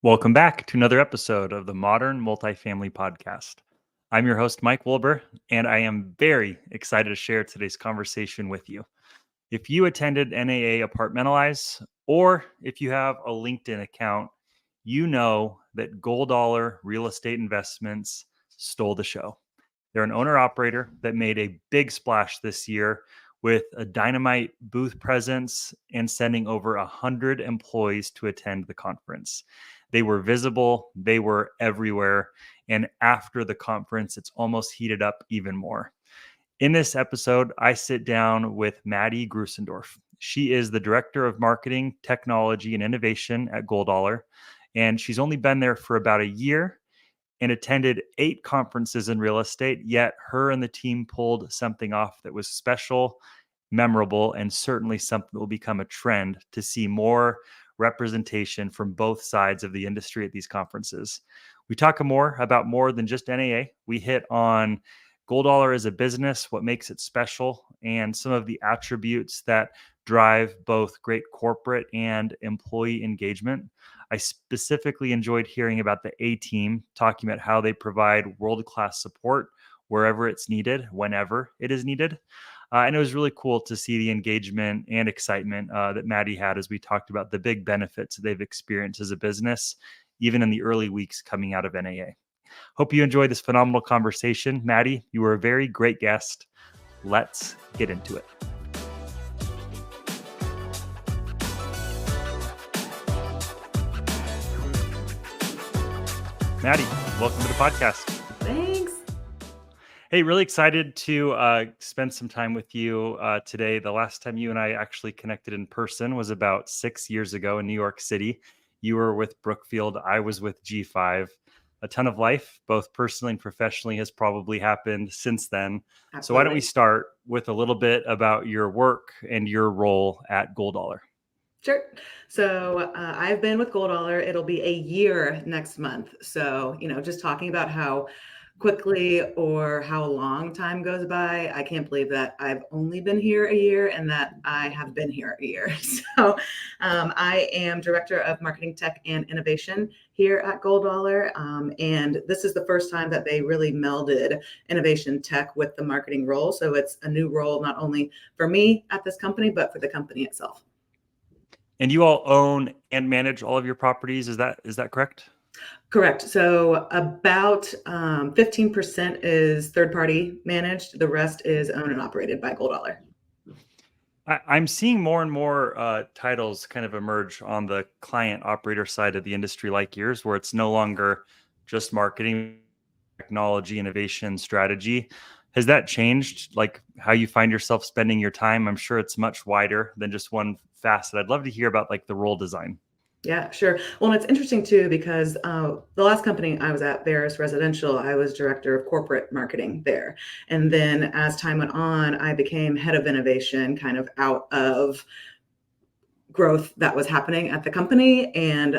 Welcome back to another episode of the Modern Multifamily Podcast. I'm your host, Mike Wilbur, and I am very excited to share today's conversation with you. If you attended NAA Apartmentalize, or if you have a LinkedIn account, you know that GoldOller Real Estate Investments stole the show. They're an owner-operator that made a big splash this year with a dynamite booth presence and sending over 100 employees to attend the conference. They were visible, they were everywhere, and after the conference, it's almost heated up even more. In this episode, I sit down with Maddie Grusssendorf. She is the Director of Marketing, Technology, and Innovation at GoldOller, and she's only been there for about a year and attended 8 conferences in real estate, yet her and the team pulled something off that was special, memorable, and certainly something that will become a trend to see more representation from both sides of the industry at these conferences. We talk about more than just NAA. We hit on GoldOller as a business, what makes it special, and some of the attributes that drive both great corporate and employee engagement. I specifically enjoyed hearing about the A team, talking about how they provide world-class support wherever it's needed, whenever it is needed. And it was really cool to see the engagement and excitement that Maddie had as we talked about the big benefits that they've experienced as a business, even in the early weeks coming out of NAA. Hope you enjoyed this phenomenal conversation. Maddie, you were a very great guest. Let's get into it. Maddie, welcome to the podcast. Thanks. Hey, really excited to spend some time with you today. The last time you and I actually connected in person was about 6 years ago in New York City. You were with Brookfield. I was with G5. A ton of life, both personally and professionally, has probably happened since then. Absolutely. So why don't we start with a little bit about your work and your role at GoldOller? Sure. So I've been with GoldOller. It'll be a year next month. So, just talking about how quickly or how long time goes by, I can't believe that I've only been here a year and that I have been here a year. So I am Director of Marketing, Tech, and Innovation here at GoldOller. And this is the first time that they really melded innovation tech with the marketing role. So it's a new role, not only for me at this company, but for the company itself. And you all own and manage all of your properties. Is that correct? Correct. So about 15% is third-party managed. The rest is owned and operated by GoldOller. I'm seeing more and more titles kind of emerge on the client operator side of the industry like yours, where it's no longer just marketing, technology, innovation, strategy. Has that changed, like how you find yourself spending your time? I'm sure it's much wider than just one facet. I'd love to hear about like the role design. Yeah, sure. Well, and it's interesting too, because the last company I was at, Veris Residential, I was director of corporate marketing there. And then as time went on, I became head of innovation, kind of out of growth that was happening at the company and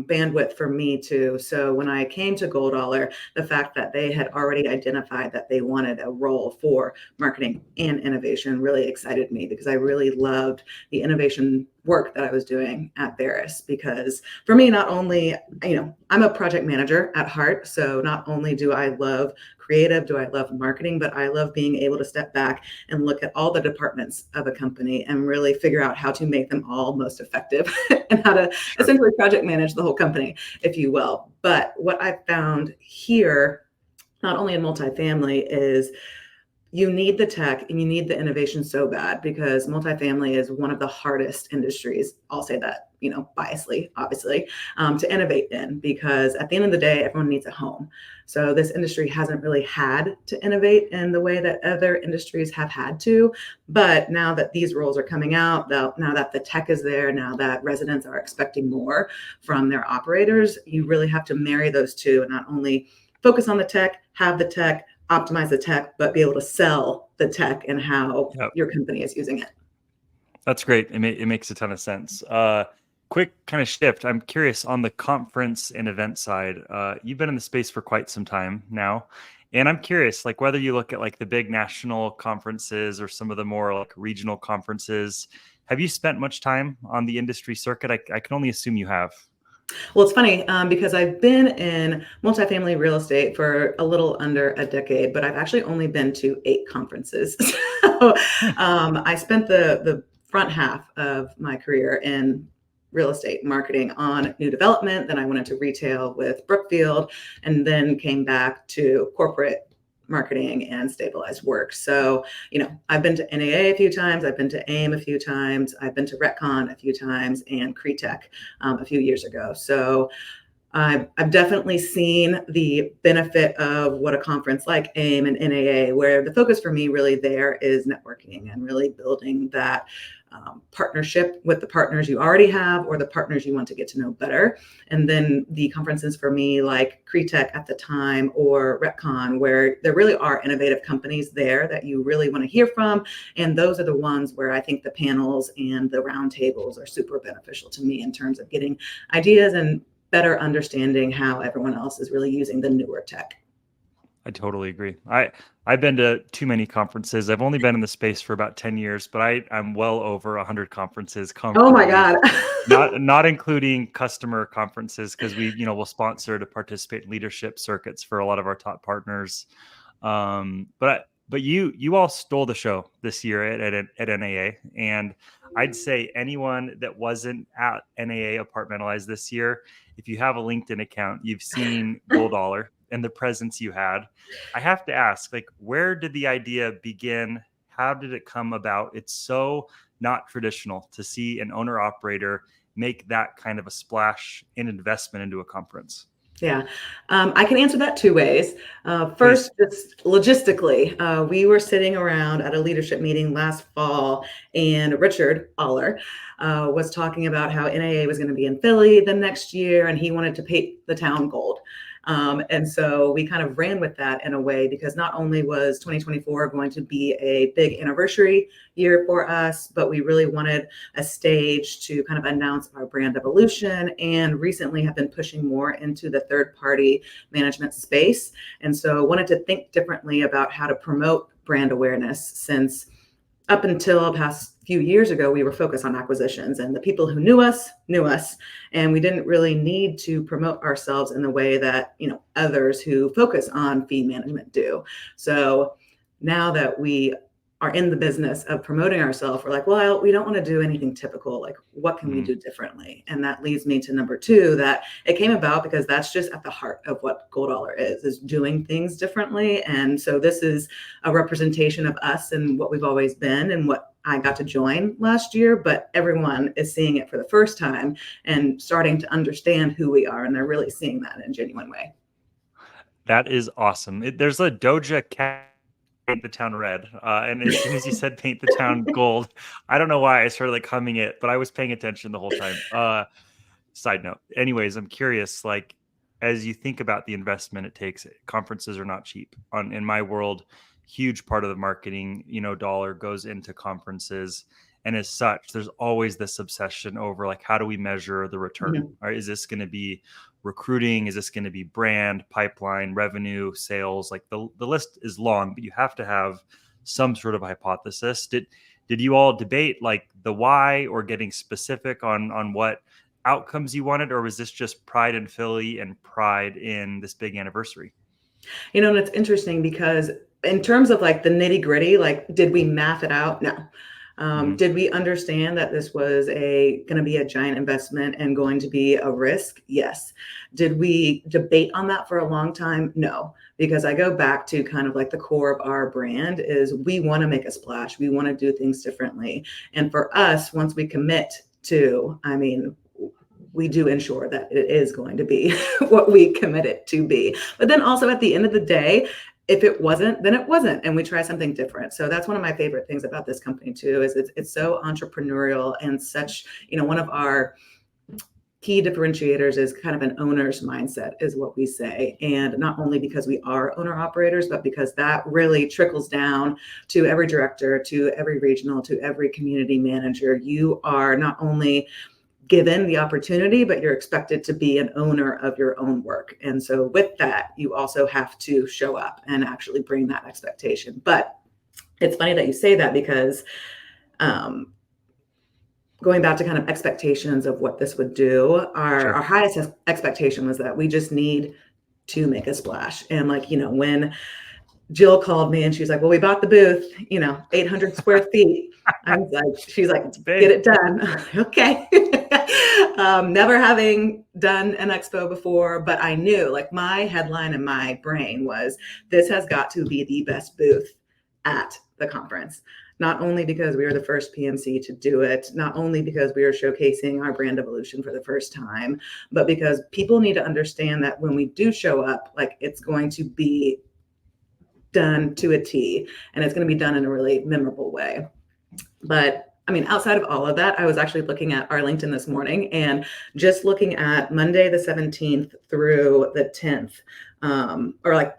bandwidth for me too. So when I came to GoldOller, the fact that they had already identified that they wanted a role for marketing and innovation really excited me, because I really loved the innovation work that I was doing at Veris. Because for me, not only, I'm a project manager at heart. So not only do I love creative, do I love marketing, but I love being able to step back and look at all the departments of a company and really figure out how to make them all most effective and how to essentially project manage the whole company, if you will. But what I found here, not only in multifamily, is you need the tech and you need the innovation so bad, because multifamily is one of the hardest industries. I'll say that, biasly, obviously, to innovate in, because at the end of the day, everyone needs a home. So this industry hasn't really had to innovate in the way that other industries have had to. But now that these roles are coming out, now that the tech is there, now that residents are expecting more from their operators, you really have to marry those two and not only focus on the tech, have the tech, optimize the tech, but be able to sell the tech and how your company is using it. That's great. It makes a ton of sense. Quick kind of shift. I'm curious on the conference and event side. You've been in the space for quite some time now. And I'm curious, like whether you look at like the big national conferences or some of the more like regional conferences, have you spent much time on the industry circuit? I can only assume you have. Well, it's funny because I've been in multifamily real estate for a little under a decade, but I've actually only been to 8 conferences. So I spent the front half of my career in real estate marketing on new development. Then I went into retail with Brookfield and then came back to corporate marketing and stabilized work. So, I've been to NAA a few times, I've been to AIM a few times, I've been to Retcon a few times, and CRETEC a few years ago. So I've definitely seen the benefit of what a conference like AIM and NAA, where the focus for me really there is networking and really building that partnership with the partners you already have or the partners you want to get to know better. And then the conferences for me like CRETEC at the time or Retcon, where there really are innovative companies there that you really want to hear from. And those are the ones where I think the panels and the roundtables are super beneficial to me in terms of getting ideas and better understanding how everyone else is really using the newer tech. I totally agree. I've been to too many conferences. I've only been in the space for about 10 years, but I'm well over 100 conferences Oh my comfortably. God. Not including customer conferences because we'll sponsor to participate in leadership circuits for a lot of our top partners. But you all stole the show this year at NAA, and I'd say anyone that wasn't at NAA Apartmentalize this year, if you have a LinkedIn account, you've seen GoldOller and the presence you had. I have to ask, like, where did the idea begin? How did it come about? It's so not traditional to see an owner operator make that kind of a splash in investment into a conference. Yeah, I can answer that two ways. Please. First, just logistically, we were sitting around at a leadership meeting last fall, and Richard Aller was talking about how NAA was going to be in Philly the next year, and he wanted to paint the town gold. And so we kind of ran with that in a way because not only was 2024 going to be a big anniversary year for us, but we really wanted a stage to kind of announce our brand evolution and recently have been pushing more into the third party management space. And so wanted to think differently about how to promote brand awareness since up until the past few years ago, we were focused on acquisitions and the people who knew us, and we didn't really need to promote ourselves in the way that, others who focus on fee management do. So now that we are in the business of promoting ourselves, we're like, well, we don't want to do anything typical. Like, what can we do differently? And that leads me to number two, that it came about because that's just at the heart of what GoldOller is doing things differently. And so this is a representation of us and what we've always been and what I got to join last year, but everyone is seeing it for the first time and starting to understand who we are. And they're really seeing that in a genuine way. That is awesome. There's a Doja Cat paint the town red, and as soon as you said paint the town gold, I don't know why I started like humming it, but I was paying attention the whole time. Side note. Anyways, I'm curious, like, as you think about the investment it takes, conferences are not cheap. In my world, huge part of the marketing, dollar goes into conferences. And as such, there's always this obsession over like, how do we measure the return? Mhm. Or is this going to be recruiting? Is this going to be brand, pipeline, revenue, sales? Like the list is long, but you have to have some sort of hypothesis. Did you all debate like the why or getting specific on what outcomes you wanted, or was this just pride in Philly and pride in this big anniversary? And it's interesting because in terms of like the nitty gritty, like, did we math it out? No. Did we understand that this was going to be a giant investment and going to be a risk? Yes. Did we debate on that for a long time? No, because I go back to kind of like the core of our brand is we want to make a splash. We want to do things differently. And for us, once we commit to, we do ensure that it is going to be what we commit it to be. But then also at the end of the day, if it wasn't, then it wasn't. And we try something different. So that's one of my favorite things about this company too, is it's so entrepreneurial and such, one of our key differentiators is kind of an owner's mindset is what we say. And not only because we are owner operators, but because that really trickles down to every director, to every regional, to every community manager. You are not only given the opportunity, but you're expected to be an owner of your own work. And so with that, you also have to show up and actually bring that expectation. But it's funny that you say that because going back to kind of expectations of what this would do, Sure. our highest expectation was that we just need to make a splash. And like, when Jill called me and she was like, well, we bought the booth, 800 square feet. I was like, she's like, It's big. get it done. Okay. Never having done an expo before, but I knew, like, my headline in my brain was, this has got to be the best booth at the conference. Not only because we were the first PMC to do it, not only because we are showcasing our brand evolution for the first time, but because people need to understand that when we do show up, like, it's going to be done to a T, and it's going to be done in a really memorable way. But I mean, outside of all of that, I was actually looking at our LinkedIn this morning and just looking at Monday the 17th through the 10th, or like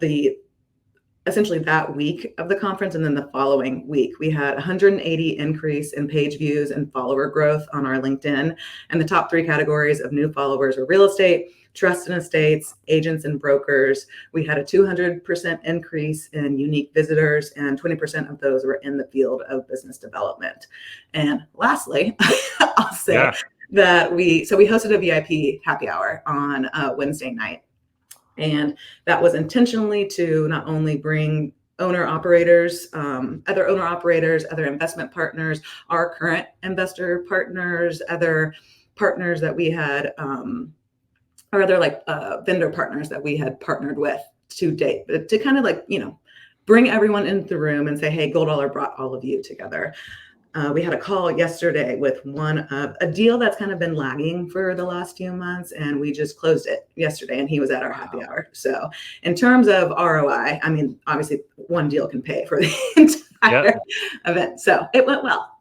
essentially that week of the conference. And then the following week, we had 180 increase in page views and follower growth on our LinkedIn. And the top 3 categories of new followers were real estate, trust and estates, agents and brokers. We had a 200% increase in unique visitors, and 20% of those were in the field of business development. And lastly, I'll say that we hosted a VIP happy hour on Wednesday night. And that was intentionally to not only bring other owner operators, other investment partners, our current investor partners, other partners that we had, or other vendor partners that we had partnered with to date, but to kind of bring everyone into the room and say, hey, GoldOller brought all of you together. We had a call yesterday with a deal that's kind of been lagging for the last few months, and we just closed it yesterday, and he was at our happy hour. So in terms of ROI, I mean, obviously one deal can pay for the entire event. So it went well.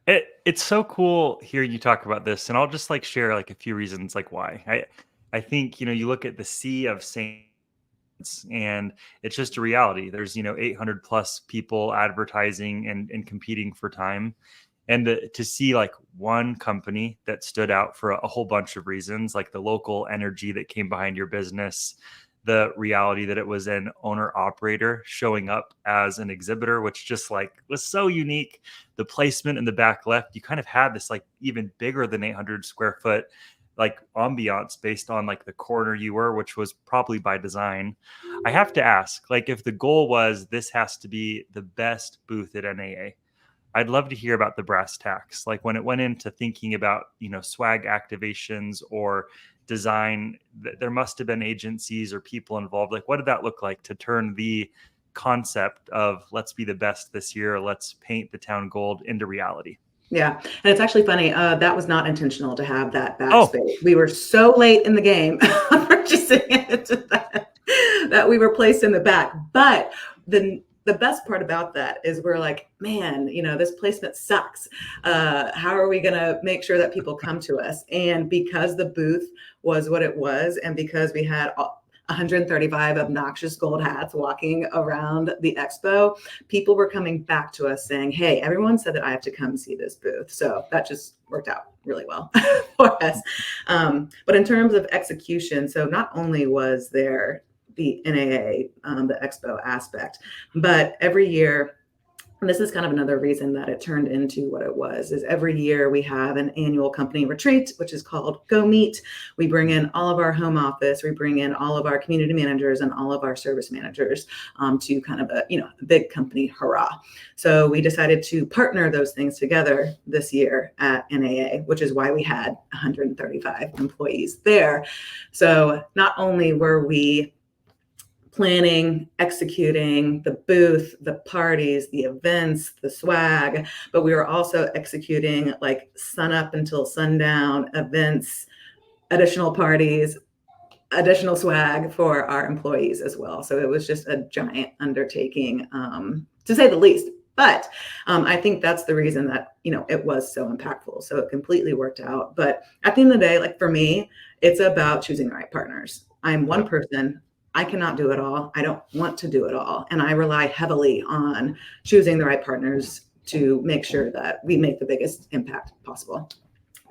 It's so cool hearing you talk about this, and I'll just share a few reasons why. I think you look at the sea of saints, and it's just a reality. There's 800 plus people advertising and competing for time, and to see one company that stood out for a whole bunch of reasons, like the local energy that came behind your business, the reality that it was an owner operator showing up as an exhibitor, which just was so unique. The placement in the back left, you kind of had this even bigger than 800 square foot ambiance based on the corner you were, which was probably by design. I have to ask, if the goal was this has to be the best booth at NAA, I'd love to hear about the brass tacks. When it went into thinking about, swag activations or design, there must have been agencies or people involved. What did that look like to turn the concept of let's be the best this year, let's paint the town gold into reality? Yeah. And it's actually funny. That was not intentional to have that backspace. We were so late in the game purchasing it that we were placed in the back. But the best part about that is we're like, man, this placement sucks. How are we going to make sure that people come to us? And because the booth was what it was, and because we had 135 obnoxious gold hats walking around the expo, people were coming back to us saying, hey, everyone said that I have to come see this booth. So that just worked out really well for us. But in terms of execution, so not only was there the NAA, the expo aspect, but every year, and this is kind of another reason that it turned into what it was, is every year we have an annual company retreat, which is called Go Meet. We bring in all of our home office, we bring in all of our community managers and all of our service managers to kind of a big company hurrah. So we decided to partner those things together this year at NAA, which is why we had 135 employees there. So not only were we planning, executing the booth, the parties, the events, the swag, but we were also executing sun up until sundown events, additional parties, additional swag for our employees as well. So it was just a giant undertaking, to say the least. But I think that's the reason that, it was so impactful. So it completely worked out. But at the end of the day, for me, it's about choosing the right partners. I'm one person. I cannot do it all. I don't want to do it all. And I rely heavily on choosing the right partners to make sure that we make the biggest impact possible.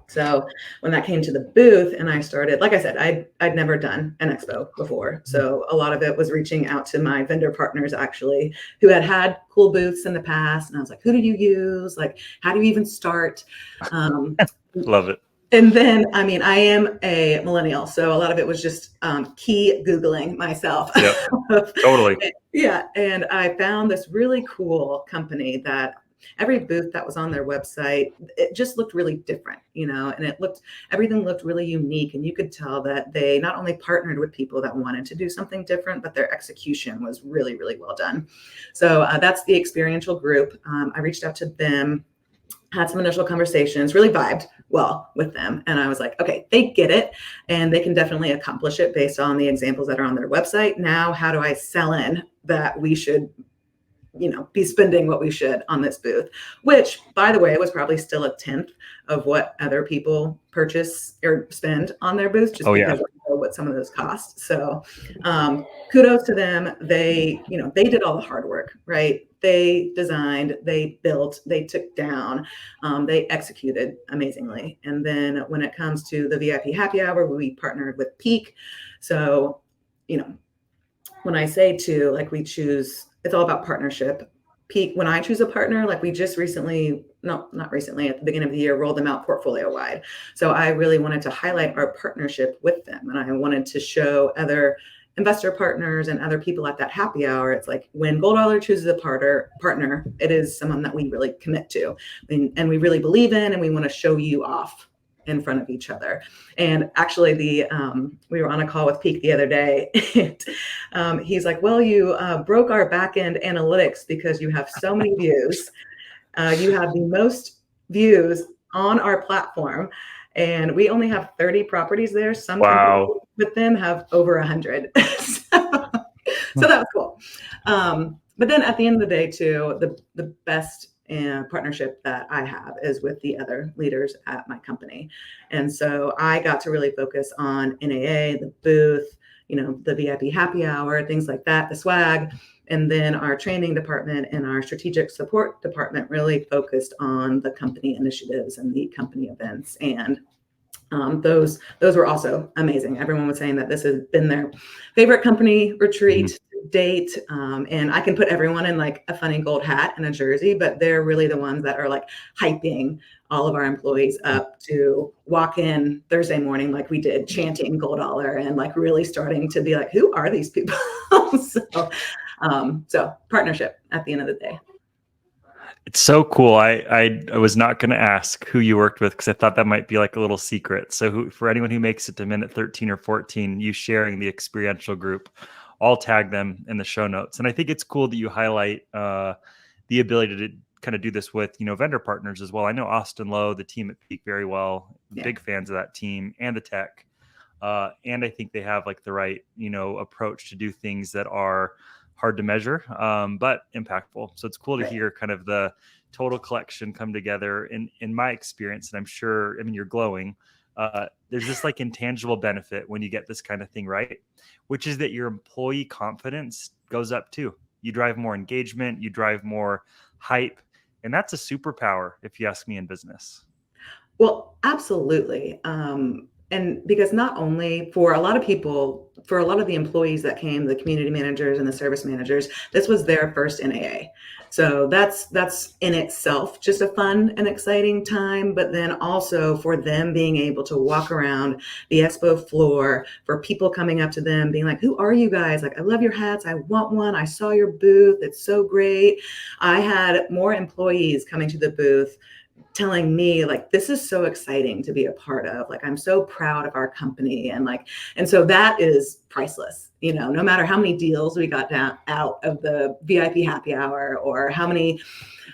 So when that came to the booth and I started, like I said, I'd never done an expo before. So a lot of it was reaching out to my vendor partners actually who had cool booths in the past. And I was like, who do you use? Like, how do you even start? Love it. And then, I mean, I am a millennial, so a lot of it was just key Googling myself. Yep, totally. Yeah, and I found this really cool company that every booth that was on their website, it just looked really different, and everything looked really unique. And you could tell that they not only partnered with people that wanted to do something different, but their execution was really, really well done. So that's the experiential group. I reached out to them, had some initial conversations, really vibed well with them. And I was like, okay, they get it and they can definitely accomplish it based on the examples that are on their website. Now, how do I sell in that we should, be spending what we should on this booth, which, by the way, was probably still a tenth of what other people purchase or spend on their booths, just because I know what some of those cost. So kudos to them. They did all the hard work, right? They designed, they built, they took down, they executed amazingly. And then when it comes to the VIP happy hour, we partnered with Peak. So, when I say it's all about partnership. Peak, when I choose a partner, like we just recently, no, not recently, at the beginning of the year, rolled them out portfolio wide. So I really wanted to highlight our partnership with them. And I wanted to show other investor partners and other people at that happy hour. It's like when GoldOller chooses a partner, it is someone that we really commit to and we really believe in, and we want to show you off in front of each other. And actually we were on a call with Peak the other day. And, he's like, well, you broke our back-end analytics because you have so many views. You have the most views on our platform, and we only have 30 properties there. Some companies with them have over 100. So that was cool. But then at the end of the day too, the best partnership that I have is with the other leaders at my company. And so I got to really focus on NAA, the booth, the VIP happy hour, things like that, the swag. And then our training department and our strategic support department really focused on the company initiatives and the company events. And those were also amazing. Everyone was saying that this has been their favorite company retreat to date. And I can put everyone in like a funny gold hat and a jersey, but they're really the ones that are like hyping all of our employees up to walk in Thursday morning like we did, chanting GoldOller and like really starting to be like, who are these people? So partnership at the end of the day. It's so cool. I was not going to ask who you worked with because I thought that might be like a little secret. So for anyone who makes it to minute 13 or 14, you sharing the experiential group, I'll tag them in the show notes. And I think it's cool that you highlight the ability to kind of do this with, vendor partners as well. I know Austin Lowe, the team at Peak, very well. Big fans of that team and the tech. And I think they have like the right, approach to do things that are hard to measure, but impactful. So it's cool to hear kind of the total collection come together. In my experience, and I'm sure, you're glowing. There's this like intangible benefit when you get this kind of thing right, which is that your employee confidence goes up too. You drive more engagement, you drive more hype, and that's a superpower if you ask me in business. Well, absolutely. And because not only for a lot of people, for a lot of the employees that came, the community managers and the service managers, this was their first NAA. So that's in itself just a fun and exciting time. But then also for them being able to walk around the expo floor, for people coming up to them being like, who are you guys? Like, I love your hats. I want one. I saw your booth. It's so great. I had more employees coming to the booth telling me like, this is so exciting to be a part of. Like, I'm so proud of our company. And so that is priceless, no matter how many deals we got out of the VIP happy hour or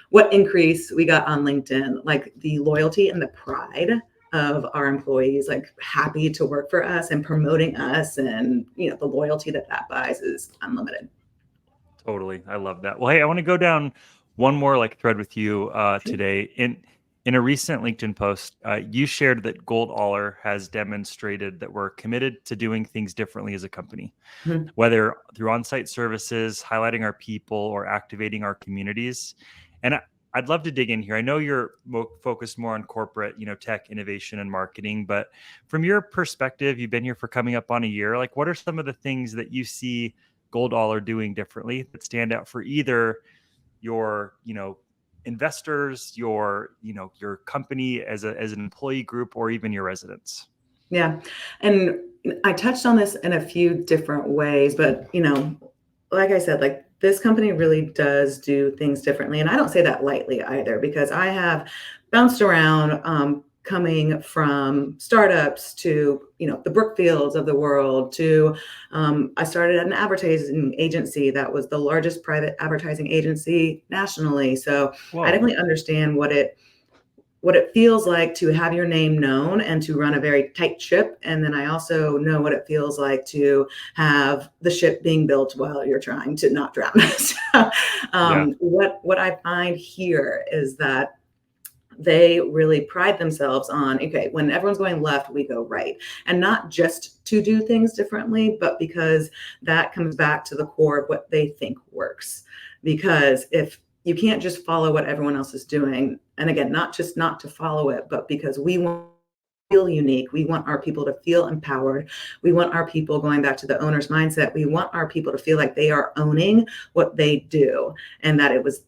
what increase we got on LinkedIn, like the loyalty and the pride of our employees, like happy to work for us and promoting us. And, the loyalty that buys is unlimited. Totally. I love that. Well, hey, I want to go down one more like thread with you today. In a recent LinkedIn post, you shared that GoldOller has demonstrated that we're committed to doing things differently as a company, whether through on-site services, highlighting our people, or activating our communities. And I'd love to dig in here. I know you're focused more on corporate, tech innovation and marketing, but from your perspective, you've been here for coming up on a year. Like, what are some of the things that you see GoldOller doing differently that stand out for either your, investors, your company as an employee group, or even your residents? Yeah. And I touched on this in a few different ways, but like I said, like this company really does do things differently. And I don't say that lightly either, because I have bounced around, coming from startups to, the Brookfields of the world to, I started at an advertising agency that was the largest private advertising agency nationally. So I Whoa. definitely understand what it feels like to have your name known and to run a very tight ship. And then I also know what it feels like to have the ship being built while you're trying to not drown. So, Yeah. what I find here is that they really pride themselves on, okay, when everyone's going left, we go right. And not just to do things differently, but because that comes back to the core of what they think works. Because if you can't just follow what everyone else is doing, and again, not just not to follow it, but because we want to feel unique. We want our people to feel empowered. We want our people, going back to the owner's mindset, we want our people to feel like they are owning what they do, and that it was,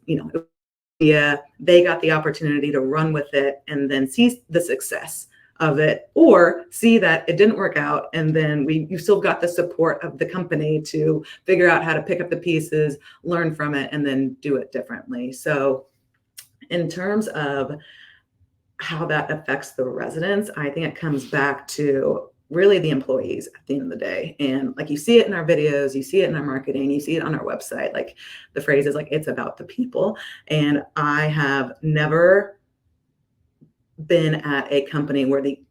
yeah, they got the opportunity to run with it and then see the success of it, or see that it didn't work out, and then you still got the support of the company to figure out how to pick up the pieces, learn from it, and then do it differently. So in terms of how that affects the residents, I think it comes back to really the employees at the end of the day. And like, you see it in our videos, you see it in our marketing, you see it on our website. Like, the phrase is like, it's about the people. And I have never been at a company where the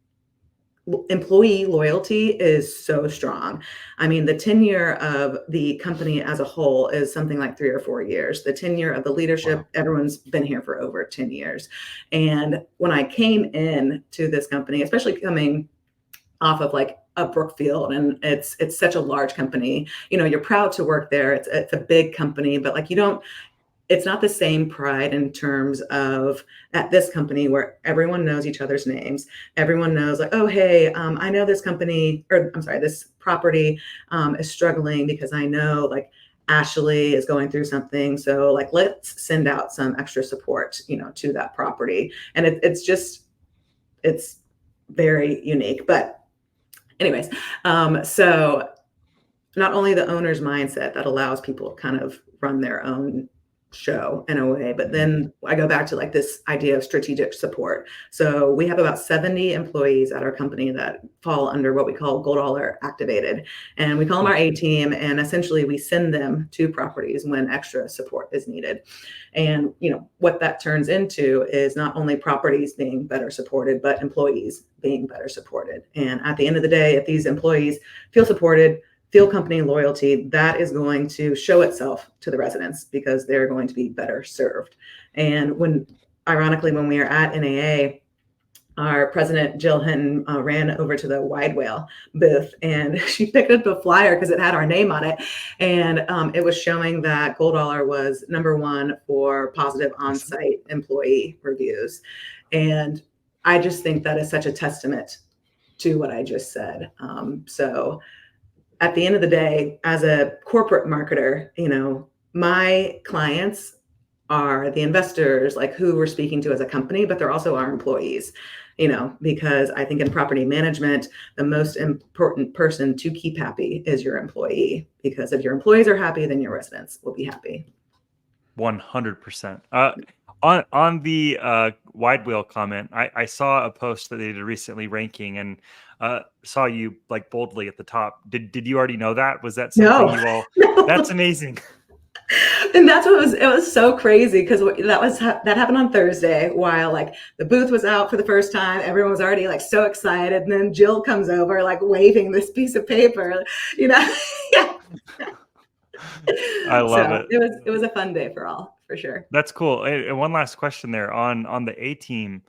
employee loyalty is so strong. I mean, the tenure of the company as a whole is something like 3 or 4 years. The tenure of the Wow. leadership, everyone's been here for over 10 years. And when I came in to this company, especially coming off of like a Brookfield, and it's such a large company, you're proud to work there. It's a big company, but like, it's not the same pride in terms of at this company where everyone knows each other's names. Everyone knows, like, oh, hey, I know this company, or I'm sorry, this property is struggling because I know, like, Ashley is going through something. So like, let's send out some extra support, to that property. And it's very unique. But anyways, so not only the owner's mindset that allows people to kind of run their own show in a way, but then I go back to like this idea of strategic support. So we have about 70 employees at our company that fall under what we call GoldOller activated, and we call them our A team. And essentially we send them to properties when extra support is needed. And what that turns into is not only properties being better supported, but employees being better supported. And at the end of the day, if these employees feel supported, feel company loyalty, that is going to show itself to the residents because they're going to be better served. And ironically, when we are at NAA, our president, Jill Hinton, ran over to the Wide Whale booth, and she picked up a flyer because it had our name on it. And it was showing that GoldOller was #1 for positive on-site employee reviews. And I just think that is such a testament to what I just said. So at the end of the day, as a corporate marketer, my clients are the investors, like, who we're speaking to as a company, but they're also our employees, because I think in property management, the most important person to keep happy is your employee, because if your employees are happy, then your residents will be happy. 100%. On the wide wheel comment, I saw a post that they did recently ranking, and saw you like boldly at the top. Did you already know that? Was that something No, you all? no. That's amazing. And that's what it was so crazy, because that happened on Thursday, while like the booth was out for the first time. Everyone was already like so excited, and then Jill comes over like waving this piece of paper, Yeah. I love So it. it was a fun day for sure. That's cool. And one last question there on the A team.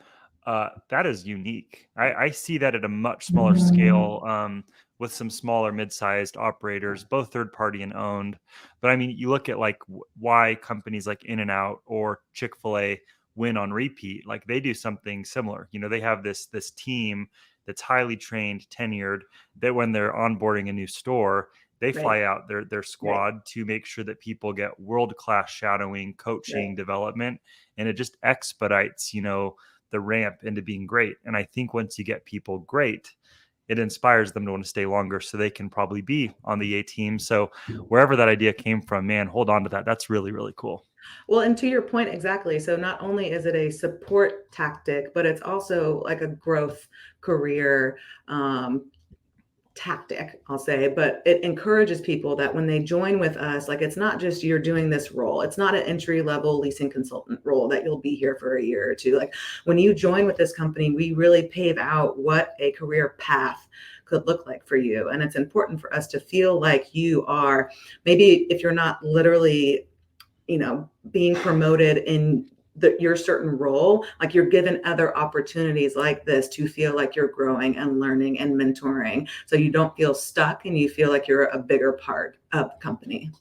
That is unique. I see that at a much smaller scale. with some smaller mid-sized operators, both third party and owned. But I mean, you look at like why companies like In-N-Out or Chick-fil-A win on repeat, like they do something similar. They have this team that's highly trained, tenured, that when they're onboarding a new store, they fly out their squad to make sure that people get world-class shadowing, coaching, development, and it just expedites, the ramp into being great. And I think once you get people great, it inspires them to want to stay longer so they can probably be on the A team. So wherever that idea came from, man, hold on to that. That's really, really cool. Well, and to your point, exactly. So not only is it a support tactic, but it's also like a growth career tactic, I'll say, but it encourages people that when they join with us, like it's not just you're doing this role. It's not an entry level leasing consultant role that you'll be here for a year or two. Like when you join with this company, we really pave out what a career path could look like for you. And it's important for us to feel like you are, maybe if you're not literally, being promoted in your certain role, like you're given other opportunities like this to feel like you're growing and learning and mentoring, so you don't feel stuck and you feel like you're a bigger part of the company.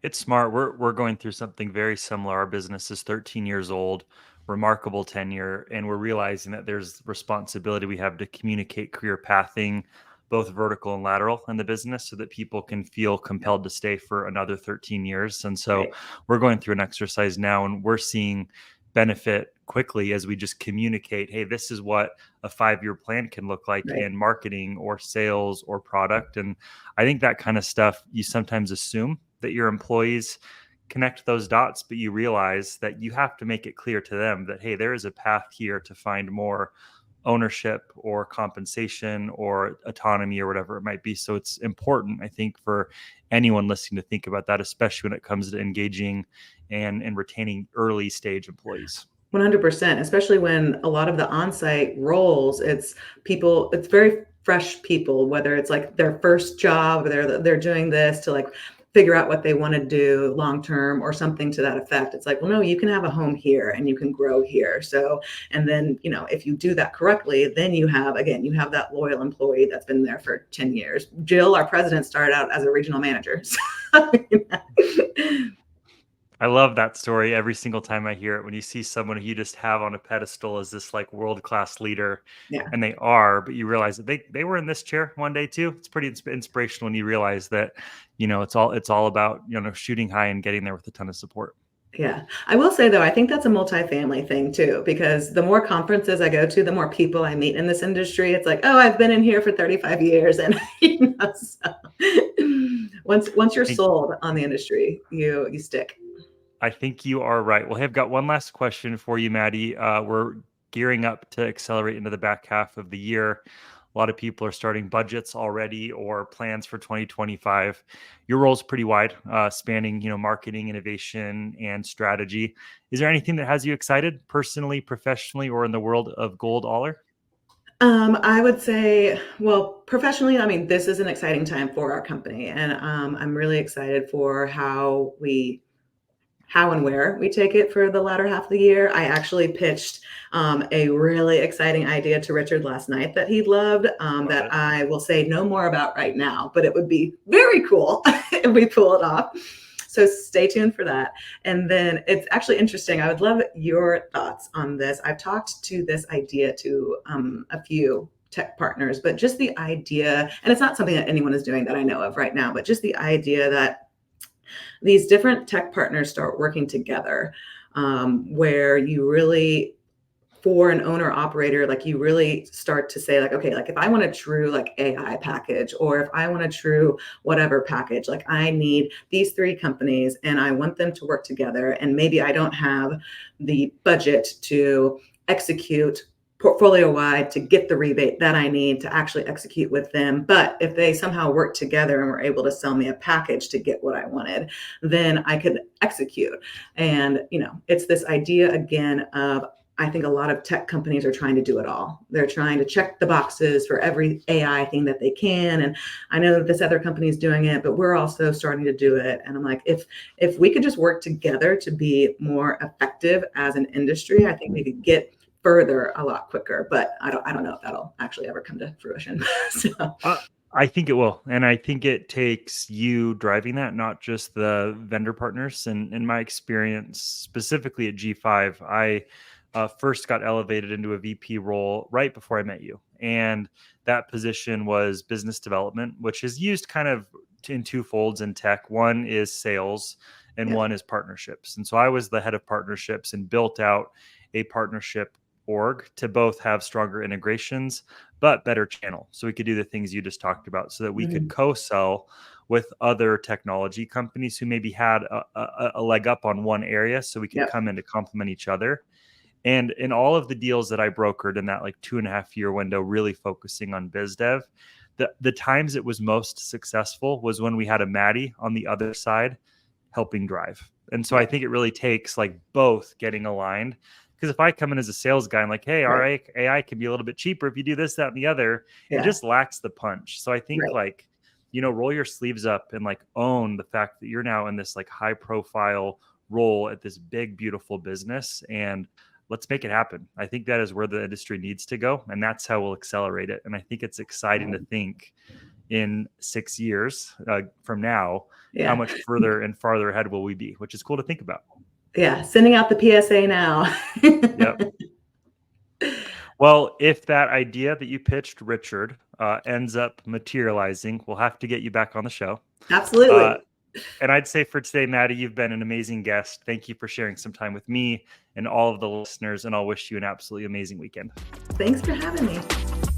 It's smart. We're going through something very similar. Our business is 13 years old, remarkable tenure, and we're realizing that there's responsibility we have to communicate career pathing, both vertical and lateral in the business, so that people can feel compelled to stay for another 13 years. And so we're going through an exercise now, and we're seeing benefit quickly as we just communicate, hey, this is what a 5-year plan can look like in marketing or sales or product. And I think that kind of stuff, you sometimes assume that your employees connect those dots, but you realize that you have to make it clear to them that, hey, there is a path here to find more ownership or compensation or autonomy or whatever it might be. So it's important, I think, for anyone listening to think about that, especially when it comes to engaging and retaining early stage employees. 100%, especially when a lot of the on-site roles, it's very fresh people, whether it's like their first job, they're doing this to like figure out what they want to do long term or something to that effect. It's like, well, no, you can have a home here and you can grow here. So, and then, if you do that correctly, then you have that loyal employee that's been there for 10 years. Jill, our president, started out as a regional manager. So, I love that story every single time I hear it. When you see someone who you just have on a pedestal as this like world-class leader, and they are, but you realize that they were in this chair one day too. It's pretty inspirational when you realize that, it's all about, shooting high and getting there with a ton of support. Yeah. I will say though, I think that's a multifamily thing too, because the more conferences I go to, the more people I meet in this industry. It's like, oh, I've been in here for 35 years. And so once you're sold on the industry, you stick. I think you are right. Well, I've got one last question for you, Maddie. We're gearing up to accelerate into the back half of the year. A lot of people are starting budgets already or plans for 2025. Your role is pretty wide, spanning, marketing, innovation, and strategy. Is there anything that has you excited personally, professionally, or in the world of GoldOller? I would say, well, professionally, I mean, this is an exciting time for our company, and I'm really excited for how and where we take it for the latter half of the year. I actually pitched a really exciting idea to Richard last night that he loved, that I will say no more about right now, but it would be very cool if we pull it off. So stay tuned for that. And then it's actually interesting. I would love your thoughts on this. I've talked to this idea to a few tech partners, but just the idea, and it's not something that anyone is doing that I know of right now, but just the idea that these different tech partners start working together, where you really, for an owner operator, like you really start to say like, okay, like if I want a true like AI package, or if I want a true whatever package, like I need these 3 companies and I want them to work together. And maybe I don't have the budget to execute portfolio wide to get the rebate that I need to actually execute with them. But if they somehow work together and were able to sell me a package to get what I wanted, then I could execute. And, it's this idea again of, I think a lot of tech companies are trying to do it all. They're trying to check the boxes for every AI thing that they can. And I know that this other company is doing it, but we're also starting to do it. And I'm like, if we could just work together to be more effective as an industry, I think we could get further a lot quicker, but I don't know if that'll actually ever come to fruition. So. I think it will. And I think it takes you driving that, not just the vendor partners. And in my experience, specifically at G5, I first got elevated into a VP role right before I met you. And that position was business development, which is used kind of in two folds in tech. One is sales and Yeah. one is partnerships. And so I was the head of partnerships and built out a partnership org to both have stronger integrations but better channel. So we could do the things you just talked about so that we could Mhm. co-sell with other technology companies who maybe had a leg up on one area so we could Yep. come in to complement each other. And in all of the deals that I brokered in that like 2.5 year window, really focusing on biz dev, the times it was most successful was when we had a Maddie on the other side helping drive. And so I Yeah. think it really takes like both getting aligned. Because if I come in as a sales guy, I'm like, hey, Right. our AI can be a little bit cheaper if you do this, that, and the other, it Yeah. just lacks the punch. So I think Right. like, roll your sleeves up and like own the fact that you're now in this like high profile role at this big, beautiful business and let's make it happen. I think that is where the industry needs to go. And that's how we'll accelerate it. And I think it's exciting to think in 6 years from now, how Yeah. much further and farther ahead will we be, which is cool to think about. Yeah. Sending out the PSA now. Yep. Well, if that idea that you pitched, Richard, ends up materializing, we'll have to get you back on the show. Uh, Absolutely. and I'd say for today, Maddie, you've been an amazing guest. Thank you for sharing some time with me and all of the listeners, and I'll wish you an absolutely amazing weekend. Thanks for having me.